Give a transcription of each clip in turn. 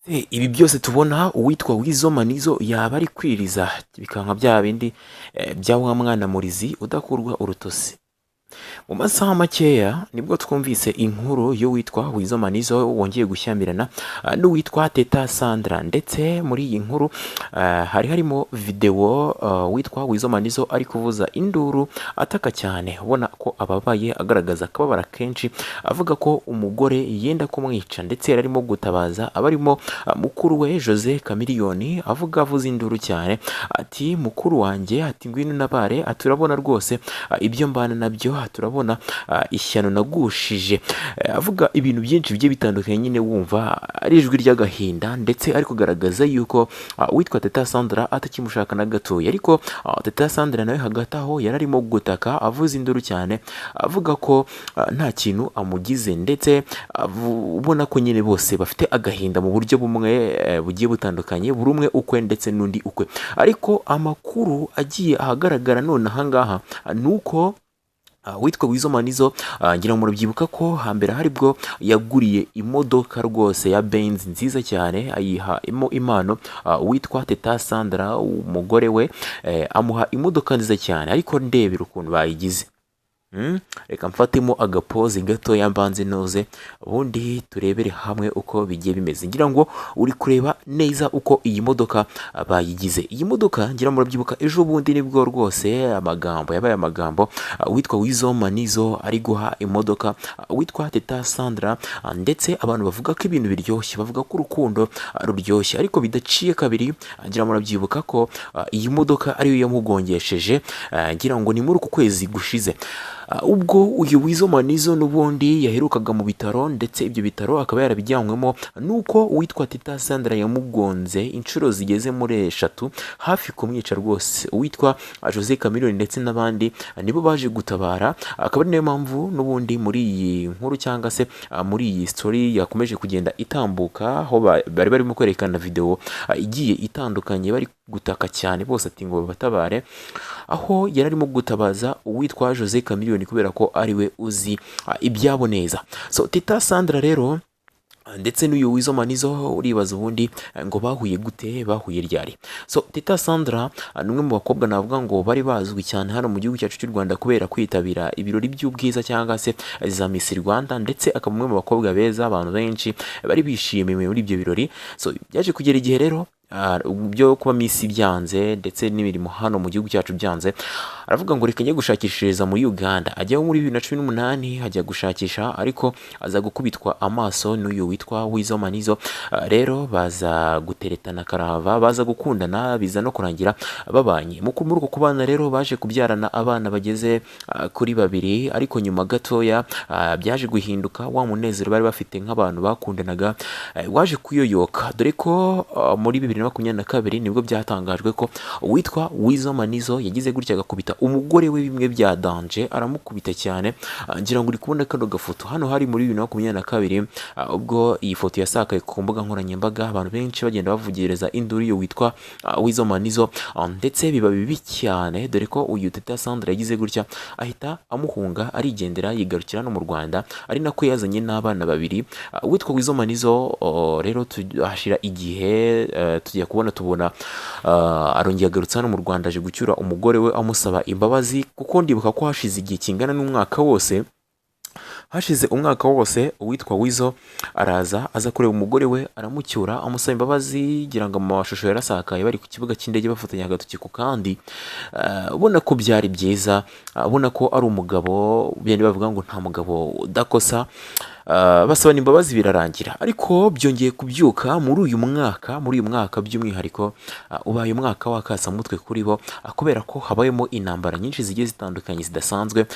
Ibi byose tubona uwitwa Weasel Manizo yaba ari kwiriza bikanka bya bindi bya wa mwana murizi udakurwa urutosi. Mu masaha makeya nibwo twumvise inkuru yo witwa Weasel Manizo wongeye gushyamirana n'uwitwa Teta Sandra, ndetse muri iyi nkuru hari harimo video witwa Weasel Manizo ari kuvuza induru ataka cyane, ubona ko ababaye agaragaza akababara kenshi, avuga ko umugore yenda kumwica, ndetse yararimo gutabaza abarimo mukuru we Jose Chameleone, avuza induru cyane ati mukuru wanjye, ati ngwino nabare, aturabona rwose ibyo mbana nabyo, turabona ishyano nagushije, avuga ibintu byinshi bigiye bitandukanye, nyine wumva ari ijwi ry'agahinda, ndetse ari kugaragaza yuko witwa Teta Sandra atakimushaka na gatoya. Ariko Teta Sandra nawe hagati aho yararimo gutaka avuza induru cyane, avuga ko nta kintu amugize, ndetse ubona ko nyine bose bafite agahinda mu buryo bumwe bugiye butandukanye, buri umwe ukwe ndetse n'undi ukwe. Ariko amakuru agiye ahagaragara none ahangaha nuko witwa Weasel Manizo ngira murabyibuka ko hambere hari bwo yaguriye imodoka rwose ya Benz nziza cyane, ayiha impano witwa Teta Sandra umugore we, amuha imodoka nziza cyane. Ariko ndebera ukuntu bayigize, reka mfatemo agapozi gato yambanze noze, ubundi turebere hamwe uko bigiye bimeze. Ngira ngo uri kureba neza uko iyi modoka bayigize. Iyi modoka ngira murabyibuka ejo bundi nibwo rwose amagambo yabaye amagambo, witwa Weasel Manizo ari guha imodoka witwa Teta Sandra, ndetse abantu bavuga ko ibintu biryoshye, bavuga ko urukundo ruryoshye, ariko bidaciye kabiri. Ngira murabyibuka ko iyi modoka ariyo yamugongesheje, ngira ngo ni muri uku kwezi gushize, ubwo uyu Weasel Manizo n'ubundi yaherukaga mu bitaro, ndetse ibyo bitaro akaba yarabijyanywemo nuko witwa Teta Sandra yamugonze inshuro zigeze muri 3 hafi kumwica rwose. Uwitwa Jose Chameleone ndetse n'abandi nibo baje gutabara, akaba ari nayo mpamvu n'ubundi muri iyi nkuru cyangwa se muri iyi story yakomeje kugenda itambuka, aho bari barimo kwerekana video igiye itandukanye, bari gutaka cyane bose ati ngo batabare, aho yararimo gutabaza uwitwa Jose Chameleone kubera ko ariwe uzi ibyabo neza. So Teta Sandra rero ndetse n'uyu Weasel Manizo uribaza ubundi ngo bahuye gute, bahuye ryari? So Teta Sandra numwe mu bakobwa navuga ngo bari bazwi cyane hano mu gihugu cyacu cy'u Rwanda kubera kwitabira ibirori by'ubwiza cyangwa se za Miss Rwanda, ndetse akaba umwe mu bakobwa beza abantu benshi bari bishimiye muri ibyo birori. So byaje kugera igihe rero byo kuba Miss byanze, ndetse n'imirimo hano mu gihugu cyacu byanze, aravuga ngo reka njye gushakishiriza muri Uganda. Ajya muri 2018 ajya gushakisha, ariko aza gukubitwa amaso n'uyu witwa Weasel Manizo. Rero baza guteretana karahava, baza gukundana, biza no kurangira babanye. Muri uko kubana rero baje kubyarana abana bageze kuri 2, ariko nyuma gatoya byaje guhinduka, wa munezero bari bafite nk'abantu bakundanaga waje kuyoyoka, dore ko muri 2022 nibwo byatangajwe ko uwitwa Weasel Manizo yagize gutya agakubita umugore we bimwe bya danger, aramukubita cyane. Ngira ngo uri kubona kano gafoto hano hari muri 2022, ubwo iyi foto yasakaye ku mbuga nkoranyambaga, abantu benshi bagenda bavugiriza induru yo witwa Weasel Manizo, ndetse biba bibi cyane, dore ko uyu Teta Sandra yagize gutya ahita amuhunga arigendera yigarukira no mu Rwanda, ari nako yazanye n'abana 2. Witwa Weasel Manizo rero hashira igihe tujya tubona arongera agarutse hano mu Rwanda, aje gucyura umugore we amusaba imbabazi, kuko ndibuka ko hashize igihe kingana n'umwaka wose. Hashize umwaka wose uwitwa Weasel araza aza kureba umugore we, aramucyura amusaba imbabazi, gira ngo amashusho yarasakaye bari ku kibuga cy'indege bafatanya agatoki ku kandi, ubona ko byari byiza, ubona ko ari umugabo byandi bavuga ngo nta mugabo udakosa. Basabana imbabazi birarangira, ariko byongeye kubyuka muri uyu mwaka by'umwihariko ubaye umwaka w'akasamutwe kuri bo, kubera ko habayemo intambara nyinshi zigiye zitandukanye zidasanzwe.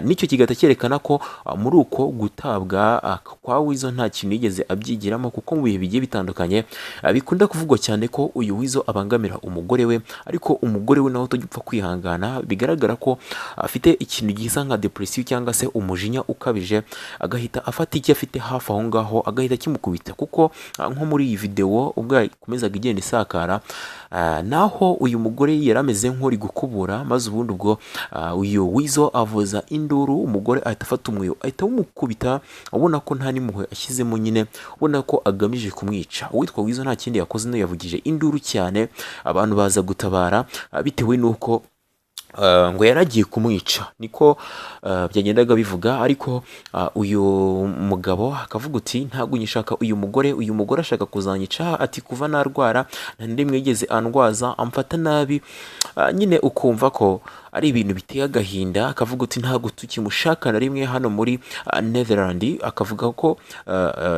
Nicyo kigata cyerekana ko muri uko gutabwa kwa Weasel nta kintu yigeze abyigiramo, kuko mu bihe bigiye bitandukanye bikunda kuvugwa cyane ko uyu Weasel abangamira umugore we, ariko umugore we nawe utagipfa kwihangana, bigaragara ko afite ikintu gisa nka depression cyangwa se umujinya ukabije, agahita afata icyo afite hafi aho ngaho agahita kimukubita, kuko nko muri iyi video ubwo yakomezaga igenda isakara, naho uyu mugore yari ameze nk'uri gukubura, maze ubundi ubwo uyu Weasel avuza induru, umugore ahita afata umweyo ahita awumukubita, ubona ko nta n'impuhwe ashyizemo, nyine ubona ko agamije kumwica. Uwitwa Weasel nta kindi yakoze, no yavugije induru cyane, abantu baza gutabara bitewe n'uko ngo yaragiye kumwica, niko byagendaga bivuga. Ariko uyu mugabo akavuga uti ntabwo nyishaka uyu mugore ashaka kuzanyica, ati kuva narwara nta ndimwe yigeze andwaza, amfata nabi, nyine ukumva ko ari ibintu biteye agahinda. Akavuga uti ntabwo tukimushaka na rimwe hano muri Netherland. Akavuga ko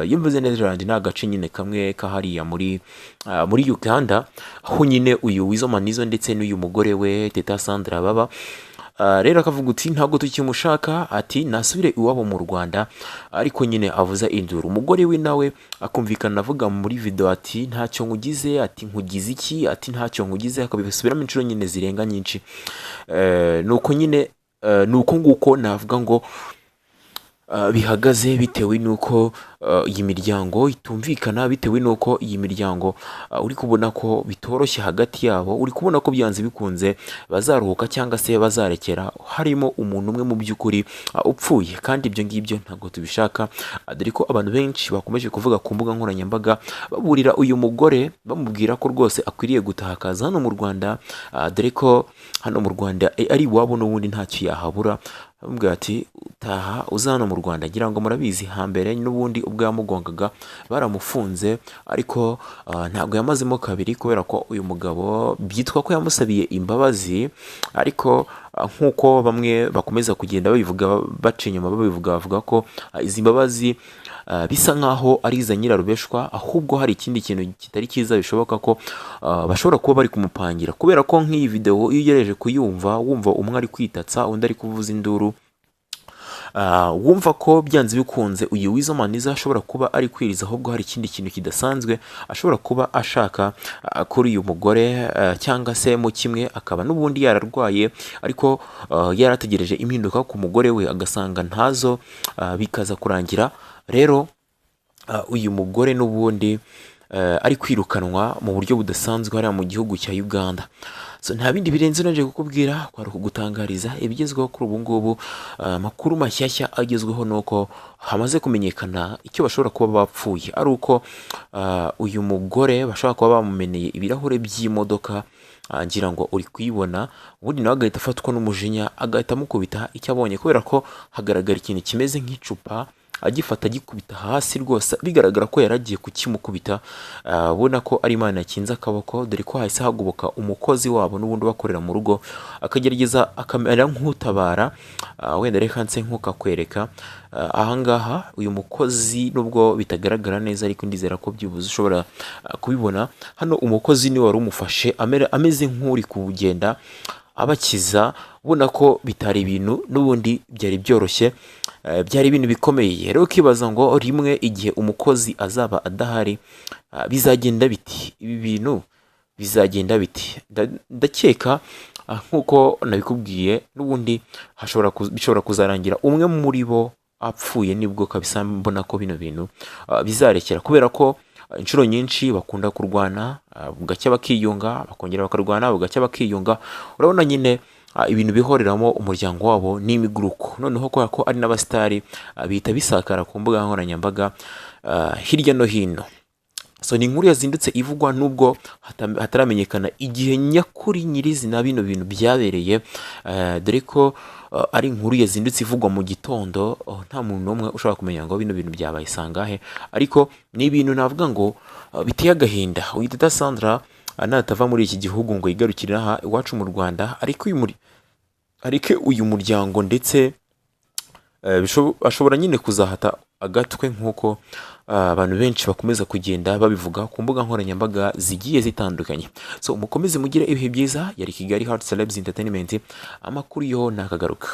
yumvuze Netherland ni agace nyine kamwe kahariya muri Uganda, aho nyine uyu Weasel Manizo ndetse n'uyu mugore we Teta Sandra baba. Rero akavuga uti ntabwo tukimushaka, ati nasubire iwabo mu Rwanda. Ariko nyine avuza induru. Umugore we nawe akumvikana avuga muri video ati ntacyo nkugize, ati nkugize iki, ati ntacyo nkugize, akabisubiramo inshuro nyine zirenga nyinshi. Nuko nyine nuko nguko navuga ngo bihagaze, bitewe n'uko iyi miryango itumvikana, bitewe n'uko iyi miryango uri kubona ko bitoroshye hagati yabo, uri kubona ko byanze bikunze bazaruhuka cyangwa se bazarekera harimo umuntu umwe mu by'ukuri upfuye. Kandi ibyo ngibyo ntabwo tubishaka, dore ko abantu benshi bakomeje kuvuga ku mbuga nkoranyambaga baburira uyu mugore, bamubwira ko rwose akwiriye gutaha akaza hano mu Rwanda, dore ko hano mu Rwanda ari iwabo n'ubundi ntacyo yahabura. Bamubwira ati utaha uza hano mu Rwanda. Ngira ngo murabizi hambere n'ubundi ubwo yamugongaga baramufunze, ariko ntabwo yamazemo kabiri, kubera ko uyu mugabo byitwa ko yamusabiye imbabazi. Ariko nk'uko bamwe bakomeza kugenda babivuga baca inyuma babivuga, bavuga ko izi mbabazi bisa nkaho ari iza nyirarubeshwa, ahubwo hari ikindi kintu kitari cyiza bishoboka ko bashobora kuba bari kumupangira. Kubera ko nk'iyi video iyo ugereje kuyumva, wumva umwe ari kwitatsa undi ari kuvuza induru, wumva ko byanze bikunze uyu Weasel Manizo ashobora kuba ari kwiriza, ahubwo hari ikindi kintu kidasanzwe ashobora kuba ashaka kuri uyu mugore, cyangwa se mu kimwe akaba n'ubundi yararwaye, ariko yarategereje impinduka ku mugore we agasanga ntazo, bikaza kurangira rero uyu mugore n'ubundi ari kwirukanwa mu buryo budasanzwe hariya mu gihugu cya Uganda. So nta bindi birenze naje kukubwira, kwari kugutangariza ibigezweho kuri ubu ngubu. Amakuru mashyashya agezweho nuko hamaze kumenyekana icyo bashobora kuba bapfuye, ari uko uyu mugore bashobora kuba bamumeneye ibirahure by'imodoka. Ngira ngo uri kuyibona, ubundi nawe agahita afatwa n'umujinya agahita amukubita icyo abonye, kubera ko hagaragara ikintu kimeze nk'icupa agifata agikubita hasi, rwose bigaragara ko yaragiye kukimukubita. Ubona ko ari Imana yakinze akaboko, dore ko hahise hagoboka umukozi wabo n'ubundi bakorera mu rugo, akagerageza akamera nk'utabara. Wenda reka nse nk'ukakwereka ahangaha uyu mukozi, nubwo bitagaragara neza ariko ndizera ko byibuze ushobora kubibona. Hano umukozi ni wari umufashe ameze nk'uri kugenda abakiza, ubona ko bitari ibintu n'ubundi byari byoroshye, byari ibintu bikomeye. Rero ukibaza ngo rimwe igihe umukozi azaba adahari bizagenda biti, ibi bintu bizagenda biti. Ndakeka nk'uko nabikubwiye n'ubundi bishobora kuzarangira umwe muri bo apfuye, nibwo kabisa mbona ko bino bintu bizarekera, kubera ko inshuro nyinshi bakunda kurwana, bugacya bakiyunga, bakongera bakarwana, bugacya bakiyunga. Urabona nyine ibintu bihoreramo umuryango wabo n'imiguruko. Noneho kubera ko ari n'abasitari, bihita bisakara ku mbuga nkoranyambaga hirya no hino. So ni inkuru yazindutse ivugwa nubwo hataramenyekana igihe nyakuri nyirizina bino bintu byabereye, dore ko ari inkuru yazindutse ivugwa mu gitondo. Nta muntu n'umwe ushobora kumenya ngo bino bintu byabaye sangahe, ariko ni ibintu navuga ngo biteye agahinda. Uyu Teta Sandra natava muri iki gihugu ngo yigarukire aha iwacu mu Rwanda, ariko uyu muryango ndetse ashobora nyine kuzahata agatwe, nk'uko abantu benshi bakomeza kugenda babivuga ku mbuga nkoranyambaga zigiye zitandukanye. So mukomeze mugire ibihe byiza. Yari Kigali Heart Celebs Entertainment, amakuru yo nakagaruka.